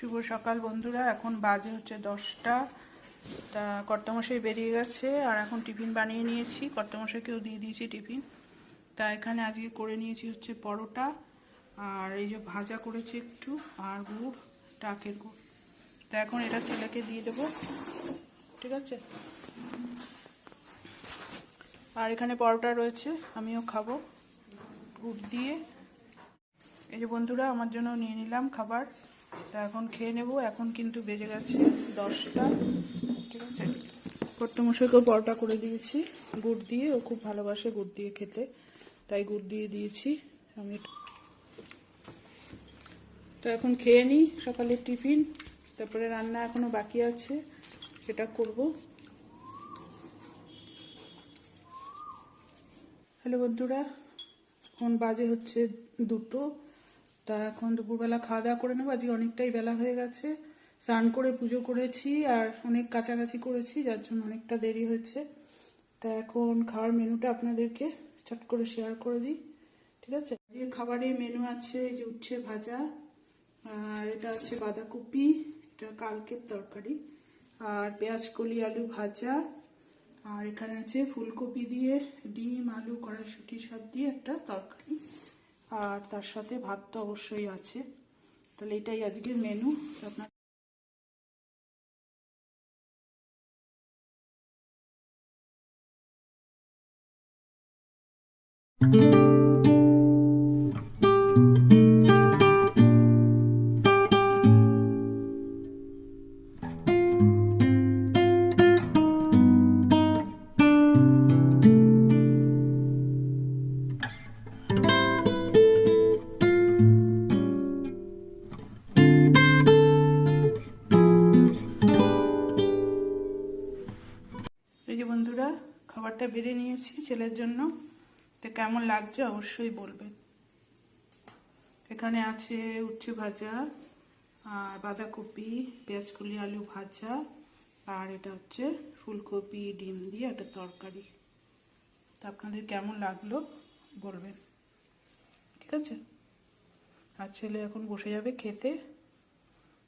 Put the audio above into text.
শুভ সকাল বন্ধুরা। এখন বাজে হচ্ছে 10টা। তা কর্তামশাই বেরিয়ে গেছে আর এখন টিফিন বানিয়ে নিয়েছি, কর্তামশাইকেও দিয়ে দিয়েছি টিফিন। তা এখানে আজকে করে নিয়েছি হচ্ছে পরোটা, আর এই যে ভাজা করেছি একটু, আর গুড়, টাকের গুড়। তা এখন এটা ছেলেকে দিয়ে দেবো, ঠিক আছে। আর এখানে পরোটা রয়েছে, আমিও খাবো গুড় দিয়ে। এই যে বন্ধুরা, আমার জন্য নিয়ে নিলাম খাবার। তা এখন খেয়ে নেব। এখন কিন্তু বেজে গেছে 10টা, ঠিক আছে। কর্তামশাইকেও পরোটা করে দিয়েছি গুড় দিয়ে, ও খুব ভালোবাসে গুড় দিয়ে খেতে, তাই গুড় দিয়ে দিয়েছি আমি। তো এখন খেয়ে নিই সকালের টিফিন, তারপরে রান্না এখনো বাকি আছে, সেটা করব। হ্যালো বন্ধুরা, এখন বাজে হচ্ছে 2টো। তা এখন দুপুরবেলা খাওয়া দাওয়া করে নেবো। আজকে অনেকটাই বেলা হয়ে গেছে, স্নান করে পুজো করেছি আর অনেক কাছাকাছি করেছি, যার জন্য অনেকটা দেরি হয়েছে। তা এখন খাওয়ার মেনুটা আপনাদেরকে চট করে শেয়ার করে দিই, ঠিক আছে। আজকে খাবারের মেনু আছে এই যে উচ্ছে ভাজা, আর এটা আছে বাঁধাকপি, এটা কালকের তরকারি, আর পেঁয়াজ কলি আলু ভাজা, আর এখানে আছে ফুলকপি দিয়ে ডিম আলু কড়াইশুঁটি সব দিয়ে একটা তরকারি, আর তার সাথে ভাত তো অবশ্যই আছে। তাহলে এটাই আজকের মেনু। আপনার এই যে বন্ধুরা, খাবারটা বেড়ে নিয়েছি ছেলের জন্য। তো কেমন লাগছে অবশ্যই বলবেন। এখানে আছে উচ্ছে ভাজা, আর বাঁধাকপি পেঁয়াজ কলি আলু ভাজা, আর এটা হচ্ছে ফুলকপি ডিম দিয়ে একটা তরকারি। তা আপনাদের কেমন লাগলো বলবেন, ঠিক আছে। আর ছেলে এখন বসে যাবে খেতে।